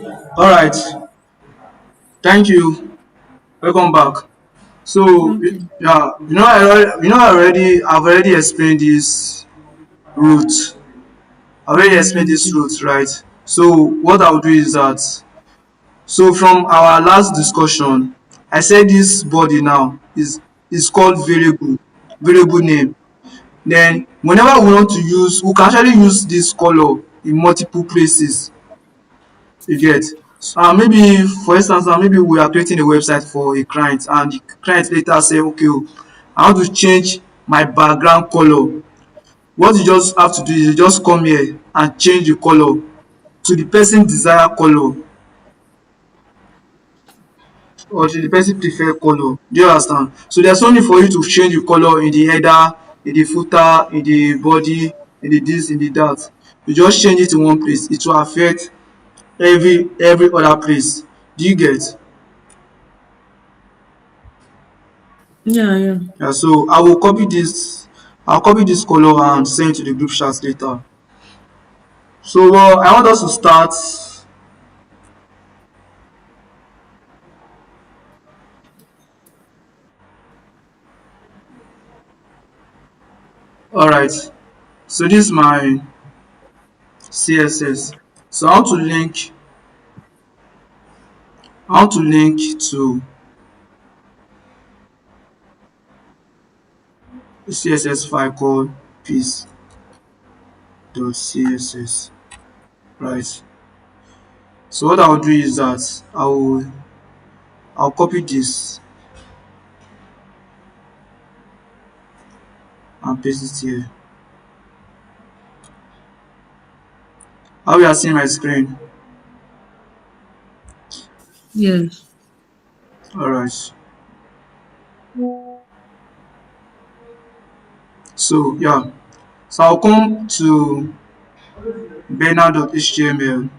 All right, thank you. Welcome back. So, Okay. yeah, I've already explained this route. I've already explained You this did. route, right? So, what I'll do is that, so from our last discussion, I said this body now is called variable name. Then, whenever we want to use, we can actually use this color in multiple places. You get? So, maybe for instance now, maybe we are creating a website for a client and the client later say, okay, I want to change my background color. What you just have to do is you just come here and change the color to the person desired color or to the person preferred color. Do you understand? So there's no need for you to change the color in the header, in the footer, in the body, in the this, in the that. You just change it in one place. It will affect every other place. Do you get? Yeah, yeah. Yeah, so I'll copy this color and send it to the group chat later. So I want us to start. All right, so this is my CSS. So I want to link to a CSS file called piece.css. Right. So what I'll do is that I'll copy this and paste it here. How you are seeing my screen? Yes. All right. So yeah. So I'll come to banner.html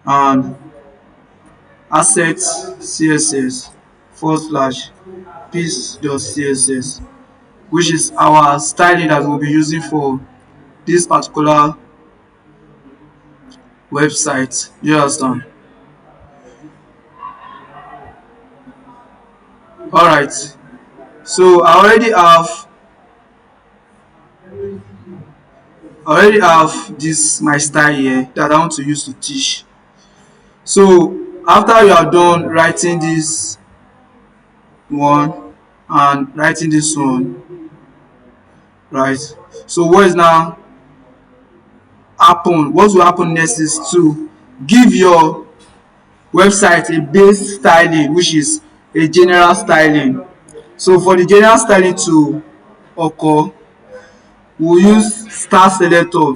and asset css forward slash piece.css, which is our styling that we'll be using for this particular website. You understand? All right. So I already have this my style here that I want to use to teach. So after you are done writing this one and writing this one, right? So what is now happen? What will happen next is to give your website a base styling, which is a general styling. So for the general styling to occur, we use star selector.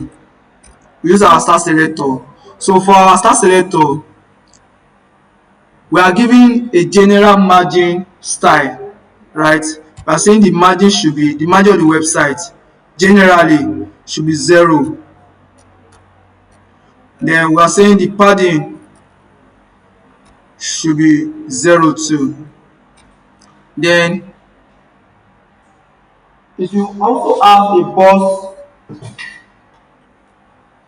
We use our star selector. So for our star selector, we are giving a general margin style, right? We are saying the margin of the website generally should be 0. Then we are saying the padding should be 0 too. Then if you also have a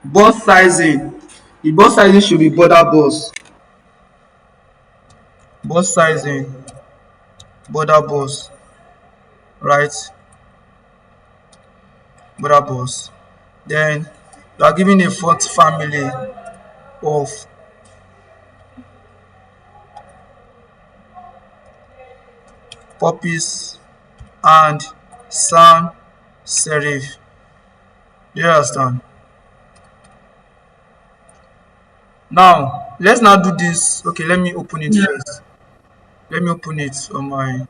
box sizing, the box sizing should be box sizing, border box, right? Border box. Then you are giving a font family of puppies and sans serif. Do you understand? Now let's now do this. Okay, let me open it Yeah. first. Let me open it on my.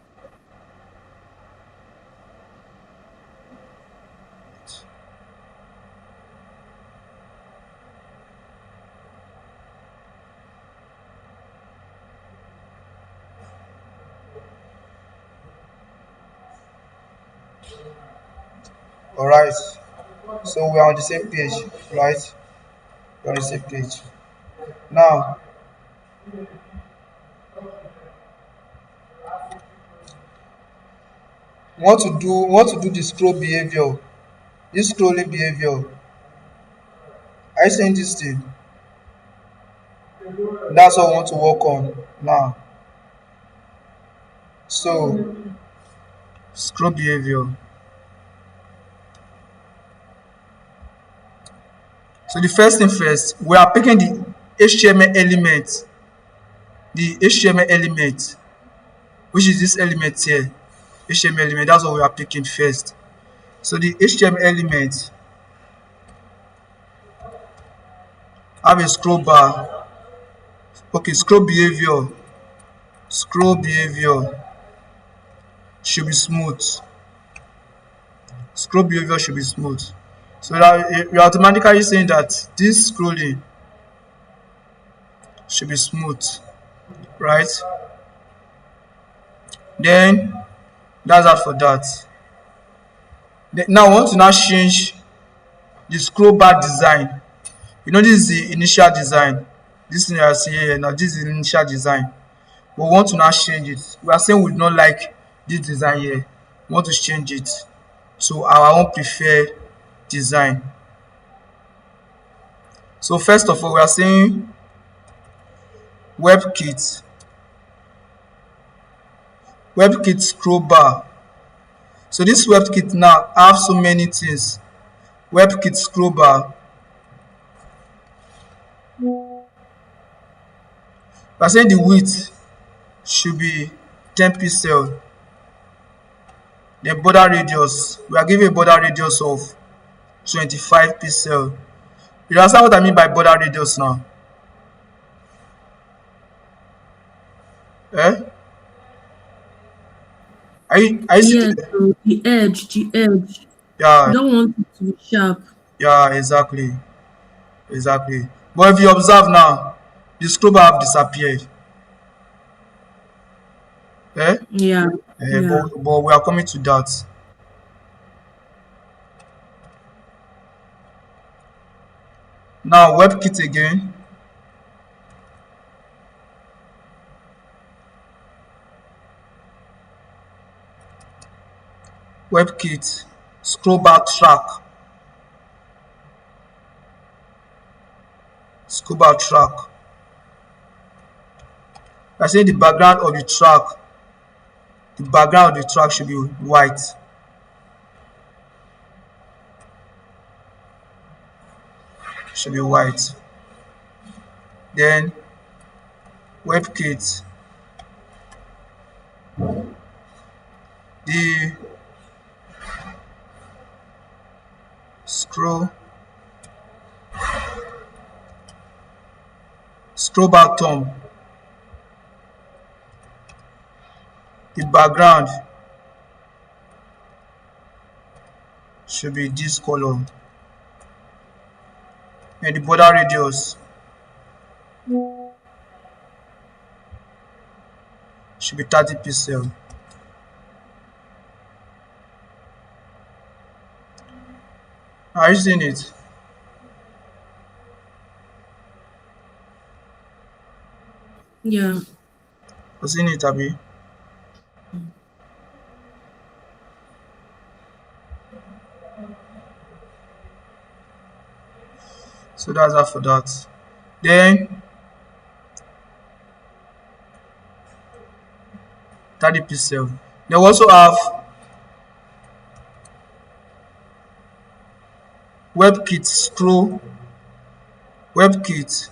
Alright, so we are on the same page, right? We're on the same page. Now, we want to do the scroll behavior. This scrolling behavior. I saying this thing. That's what we want to work on now. So scroll behavior. So the first thing first, we are picking the HTML element, the HTML element, which is this element here. HTML element, that's what we are picking first. So the HTML element have a scroll bar. Okay, scroll behavior should be smooth. Scroll behavior should be smooth. So that you're automatically saying that this scrolling should be smooth, right? Then that's that for that. Now I want to now change the scroll bar design. You know, this is the initial design. This thing I see here now, this is the initial design. But we want to now change it. We are saying we do not like this design here. We want to change it to our own preferred design. So first of all, we are saying WebKit, WebKit scroll bar. So this WebKit now have so many things. WebKit scroll bar. We are saying the width should be 10 pixel. Then border radius, we are giving a border radius of 25 pixel. You understand what I mean by border radius now? Eh? Are you still Yes, there? so the edge. You Yeah, don't want it to be sharp. yeah, exactly. But if you observe now, the scroll bar have disappeared. Eh? Yeah, yeah, But we are coming to that. Now WebKit again. WebKit scroll bar track. Scroll bar track. I say the background of the track should be white. Should be white. Then WebKit, the scroll scroll bar thumb. The background should be this color. And the border radius should be 30 pixel. Are you seeing it? yeah, You're seeing it, Abi? So that's that for that. Then 30 pixel. Then we also have WebKit WebKit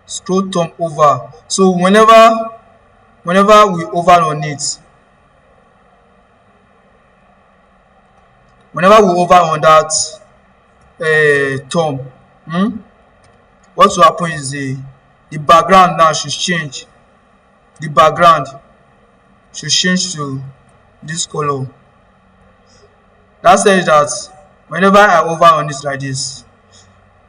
scroll thumb over. So whenever we over on it, whenever we over on that thumb, hmm, what will happen is the background now should change. The background should change to this color. That says that whenever I over on it like this,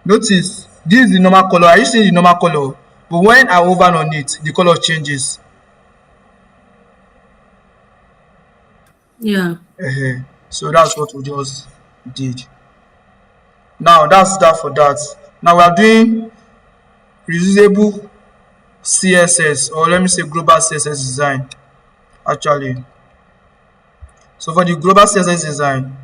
notice this is the normal color. Are you seeing the normal color? But when I over on it, the color changes. yeah, So that's what we just did. Now that's that for that. Now we are doing reusable CSS, or let me say global CSS design actually. So for the global CSS design,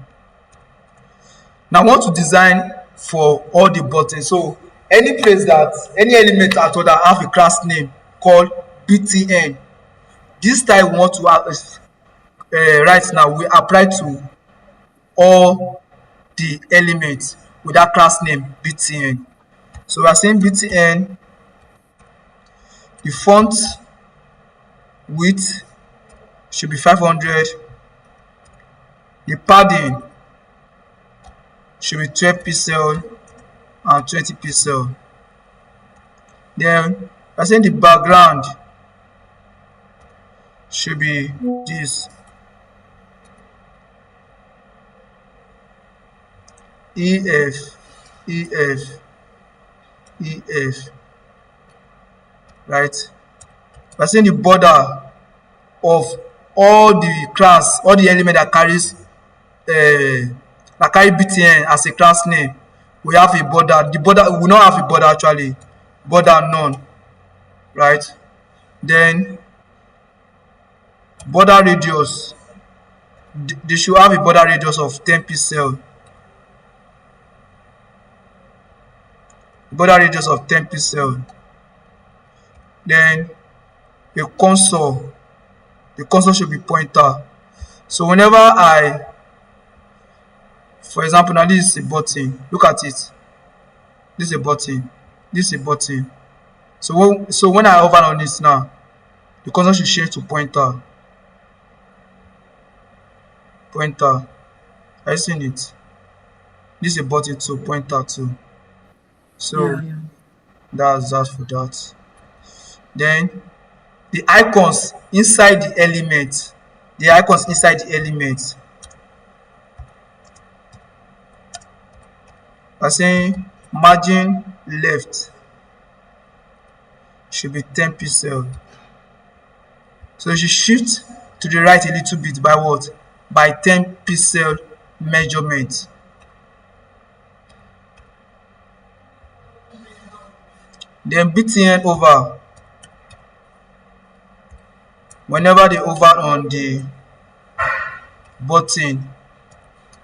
Now I want to design for all the buttons. So any place that any element at all that have a class name called btn, this style we want to right now we apply to all the elements with that class name btn. So we are saying btn, the font width should be 500, the padding should be 12 pixel and 20 pixel. Then we are saying the background should be this ef ef ef, right? We are saying the border of all the class, all the element that carries that carry btn as a class name, we have a border. The border we will not have a border actually, border none, right? Then border radius, they should have a border radius of 10 pixel, border radius of 10 pixel. Then a cursor, the cursor should be pointer. So whenever I, for example, now this is a button, look at it, this is a button, this is a button. So when I hover on this now, the cursor should change to pointer, pointer. Are you seeing it? This is a button too, pointer too. Yeah, So yeah. that's that for that. Then the icons inside the element, the icons inside the element are saying margin left should be 10 pixel. So you should shift to the right a little bit by what? By 10 pixel measurement. Then btn over, whenever they over on the button,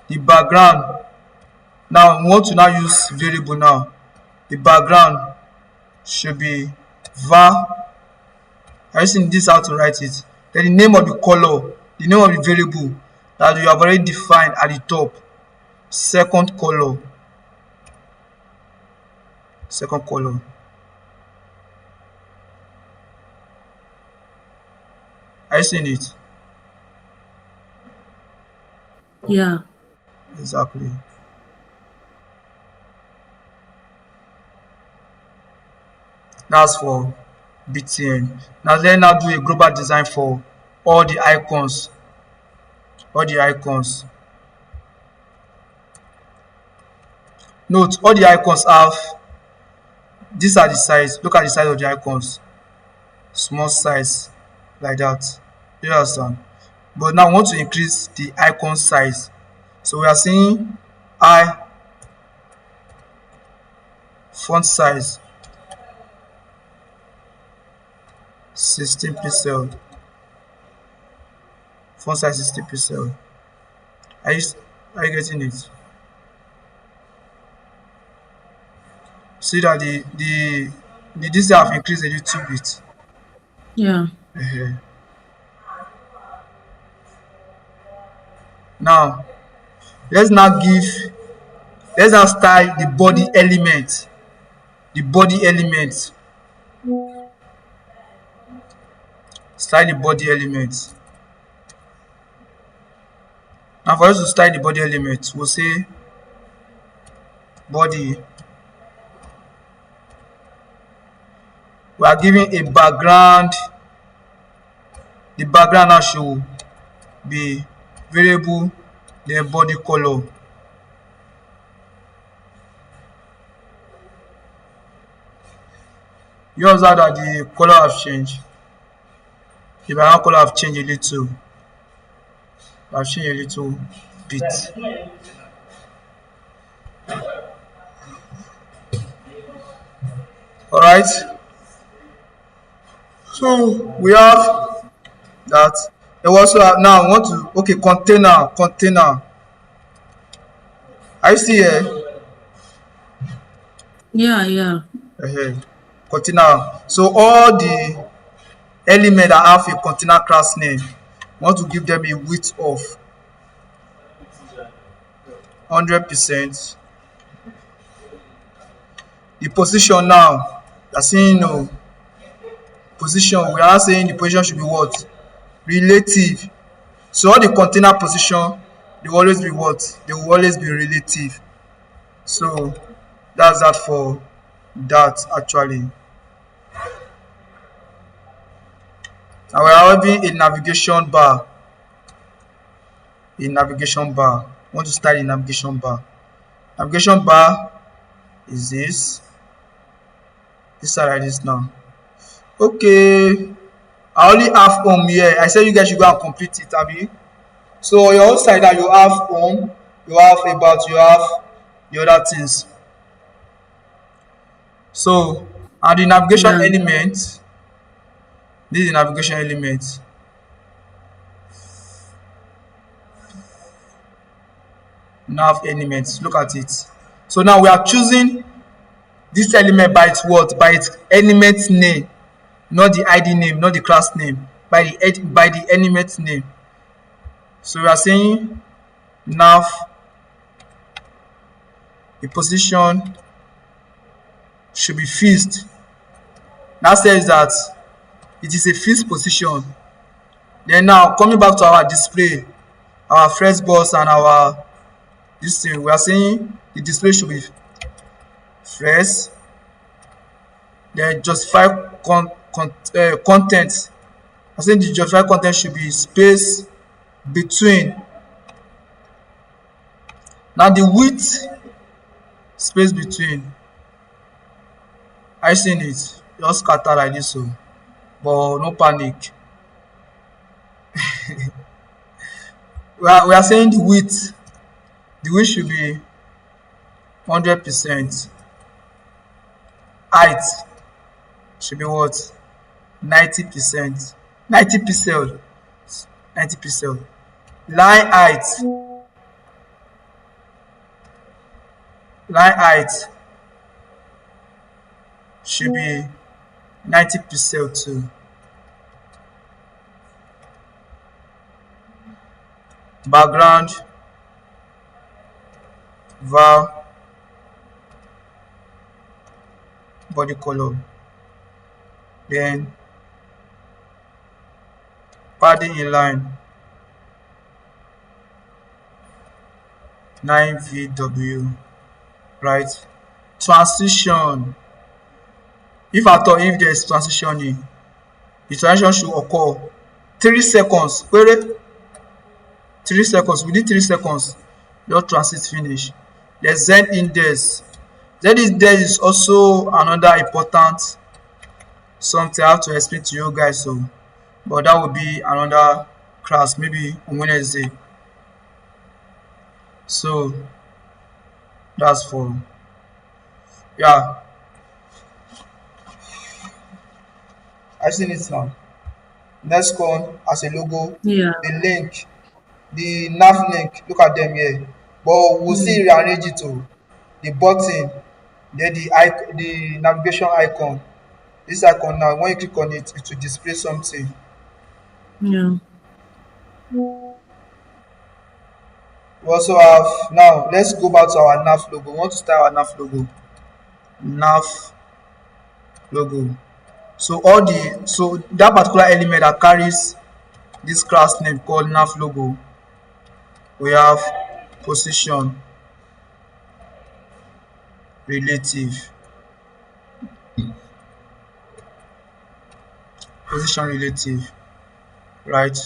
the background, now we want to now use variable now. The background should be var, are you seeing this how to write it? Then the name of the color, the name of the variable that you have already defined at the top, second color, second color. Are you seeing it? Yeah. Exactly. That's for btn. Now let's now do a global design for all the icons, all the icons. Note all the icons have, these are the size, look at the size of the icons, small size like that. You understand? But now we want to increase the icon size. So we are saying I font size 16 pixel, font size 16 pixel. Are you are you getting it? See that the this have increased a little bit. Yeah. Ehen. Now let's now give, let's now style the body element, the body element, style the body element. Now for us to style the body element, we'll say body, we are giving a background, the background now should be variable, then body color. You observe that the color have changed, the background color have changed a little, have changed a little bit. Alright, so we have that. And also now we want to, okay, container, container. Are you still here? Yeah, yeah, Container. So all the element that have a container class name, want to give them a width of 100%. The position now, you are saying no position. We are not saying the position should be what? Relative. So all the container position, they will always be what? They will always be relative. So that's that for that actually. And we are having a navigation bar. A navigation bar. Want to start a navigation bar. Navigation bar is this. This side like this now. Okay. I only have home here. I said you guys should go and complete it, abi. So on your own side now you have home, you have about, you have the other things. So and the navigation yeah, element, this is the navigation element. Nav element. Look at it. So now we are choosing this element by its what? By its element name, not the ID name, not the class name. By the element name. So we are saying nav, the position should be fixed. That says that it is a fixed position. Then now coming back to our display, our first box and our this thing, we are saying the display should be first. Then justify con ten t. I saying the justified con ten t should be space between. Now the width space between. I seen it just scatter like this o, but no panic. We are saying the width should be 100%. Height should be what? 90%. 90 pixel. 90 pixel. Line height should be 90 pixel too. Background var body color. Then padding inline 9 VW, right? Transition. If at all, if there is transitioning, the transition should occur 3 seconds. Pere 3 seconds. Within 3 seconds, your transit finish. The Z index. Z index is also another important something I have to explain to you guys. So, but that will be another class, maybe on Wednesday. So that's for, yeah. I seen it now. Next one as a logo, yeah. the link, the nav link. Look at them here. But we'll Mm, see rearrange it to the button, then the navigation icon. This icon now, when you click on it, it will display something. yeah. We also have now. Let's go back to our nav logo. We want to start our nav logo. Nav logo. So that particular element that carries this class name called nav logo, we have position relative. Position relative, right?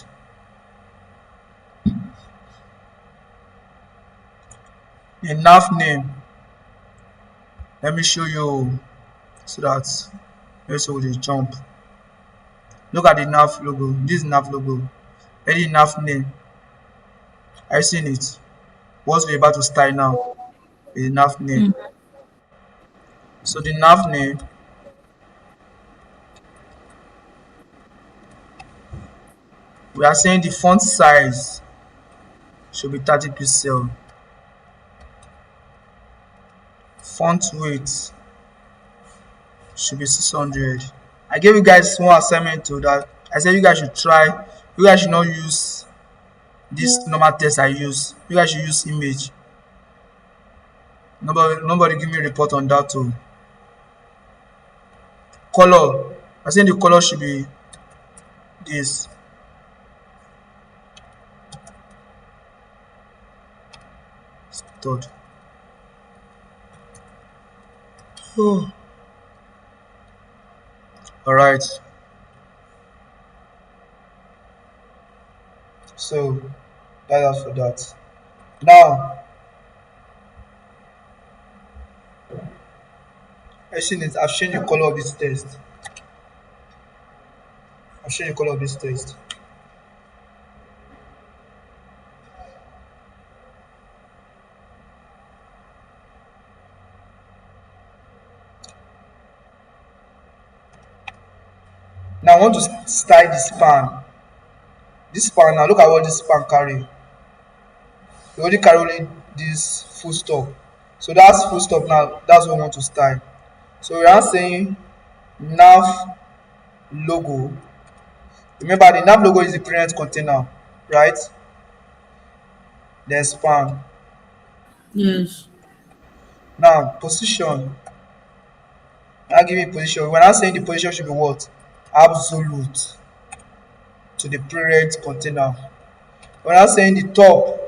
The nav name, let me show you so that let's hold the jump. Look at the nav logo. This is nav logo. Any nav name. I seen it. What we're about to start now is the nav name. Mm, So the nav name, we are saying the font size should be 30 pixel. Font weight should be 600. I gave you guys one assignment to that. I said you guys should try. You guys should not use this normal text I use. You guys should use image. Nobody give me a report on that too. Color. I think the color should be this. Third. Oh. Alright. So that's for that. Now I seen it. I've changed the color of this text. I've changed the color of this text. Now I want to style the span. This span now look at what this span carry. You only carry only this full stop. So that's full stop now. That's what we want to style. So we are saying nav logo. Remember the nav logo is the parent container, right? Then span. Yes. Now position. Now give me position. We're not saying the position should be what? Absolute to the parent container. We're not saying the top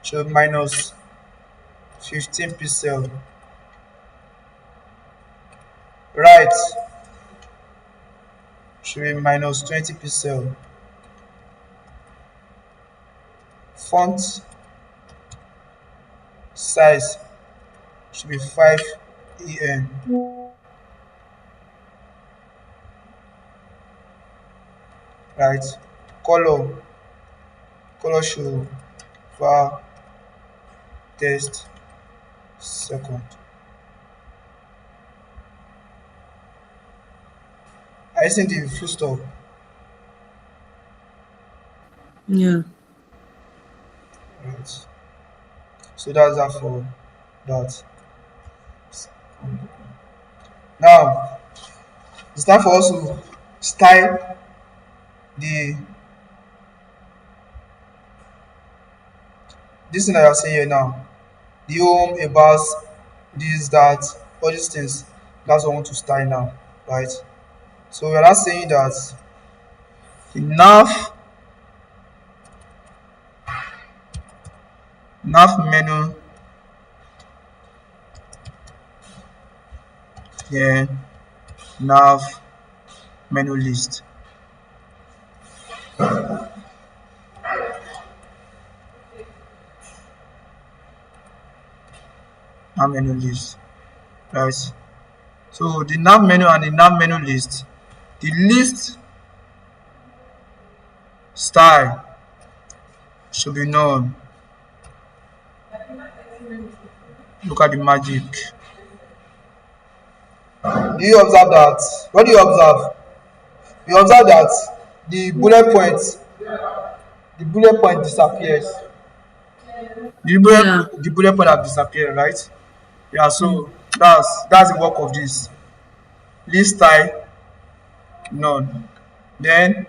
should be minus 15 pixel. Right should be minus 20 pixel. Font size should be 5 en. Right. Color. Color should var text second. I send the full stop. Yeah. Right. So that's that for that. Now it's time for us to style the this thing that you're saying here now. The home, about, this, that, all these things. That's what I want to style now. Right. So we're not saying that the nav menu here, nav menu list. Nav menu list. Right. So the nav menu and the nav menu list, the list style should be known. Look at the magic. Do you observe that? What do you observe? You observe that the bullet point, disappears. Yeah. The bullet point have disappeared, right? Yeah. Mm. So that's the work of this list style none. Then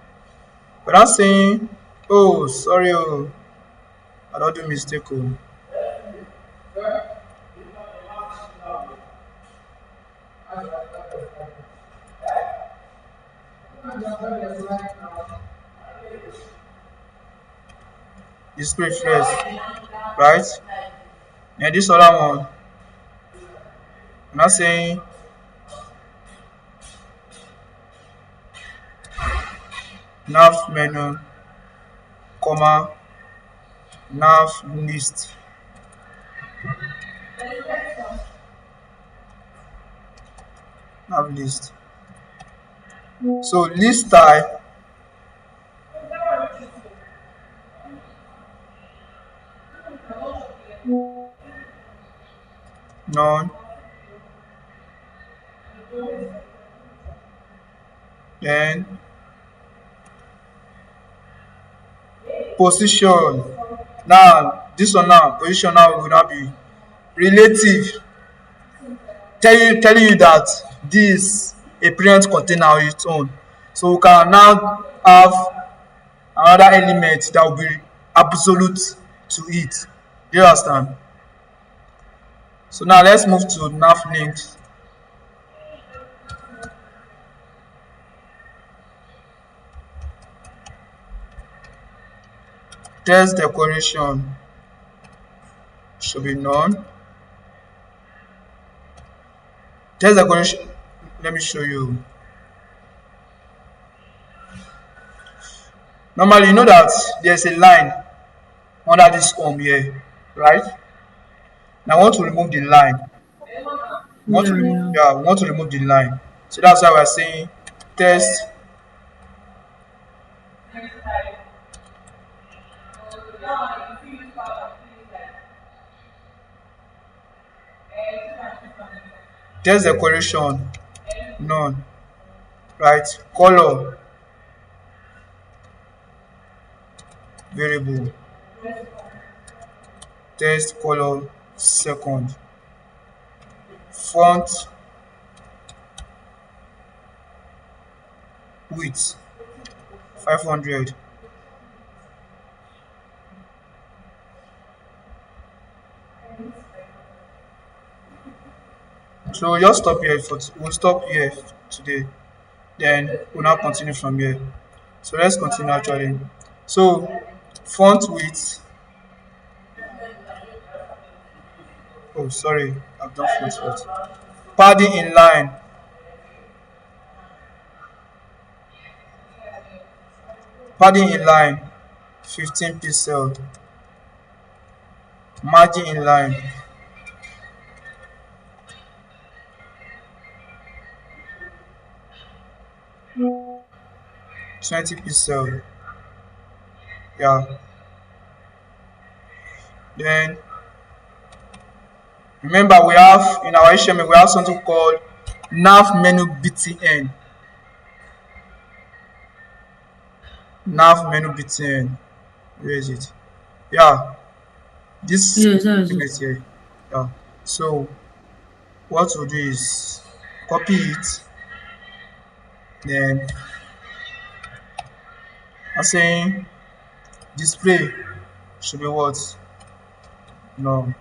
we're not saying, oh sorry, oh I don't do mistake, oh display first, right? And this other one, we're not saying nav menu, comma, nav list. Nav list. So list style none. Then position. Now this one now position now will not be relative, telling you that this a parent container on its own. So we can now have another element that will be absolute to it. Do you understand? So now let's move to nav links. Text decoration should be none. Text decoration, let me show you. Normally, you know that there's a line under this here, right? Now I want to remove the line. Yeah, yeah. We want to remove the line. So that's why we're saying text text decoration none, right? Color variable, text color second, font width 500. So we'll just stop here we'll stop here today. Then we'll now continue from here. So let's continue actually. So font width, oh sorry, I've done font width. Padding in line, padding in line 15 pixel, margin in line 20 pixel. Yeah. Then remember we have in our HTML we have something called nav menu btn. Nav menu btn. Where is it? Yeah, this Yes, that's it. element here. Yeah. So what we'll do is copy it. Then I'm saying display should be what? No.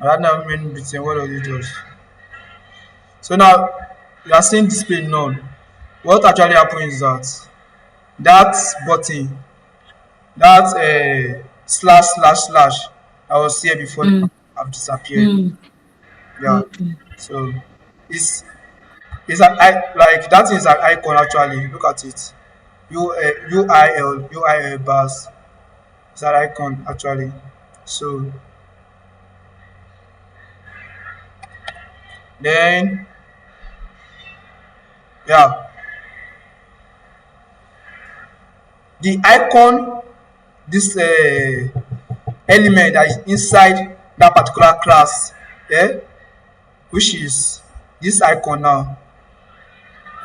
That nav menu btn, what does it do? So now you are saying display none. What actually happens is that that button, that slash slash slash I was here before now Mm, have disappeared. mm, Yeah. okay. So it's it's an like that is an icon actually. Look at it. UIL bars. It's an icon actually. So then yeah, the icon, this element that is inside that particular class, eh, which is this icon now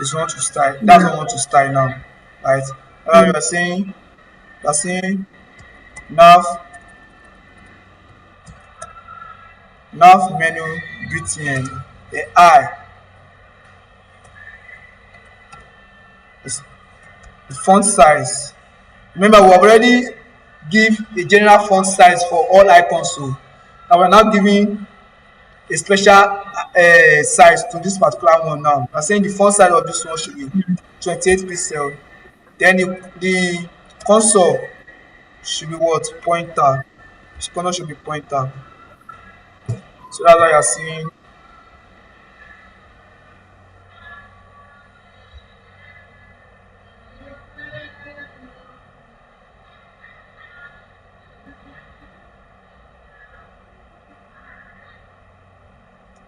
is want to style. That's what Yeah. I want to style now, right? Mm, You are saying nav menu btn. The I is the font size. Remember, we already give a general font size for all icons, so and we're now giving a special size to this particular one now. I'm saying the font size of this one should be 28 pixel. Then the console should be what? Pointer. The corner should be pointer. So that's why you're seeing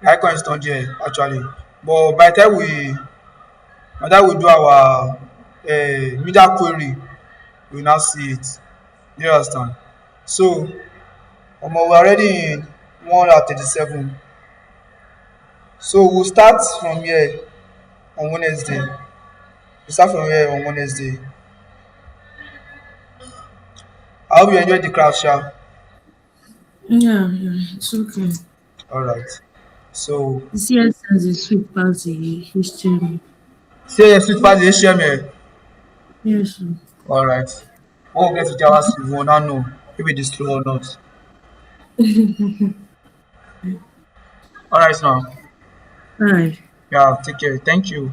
the icon is not there actually. But by the time we do our media query, we now see it. You understand? So we're already in 137. So we'll start from here on Wednesday. We start from here on Wednesday. I hope you enjoyed the class, Sha. Yeah, yeah, it's okay. All right. So The CSS is sweet past the HTML. say yes, switch pass the HTML. Yes. All right. When we get to JavaScript, we will now know if it is true or not. All right now. Alright. Yeah, take care. Thank you.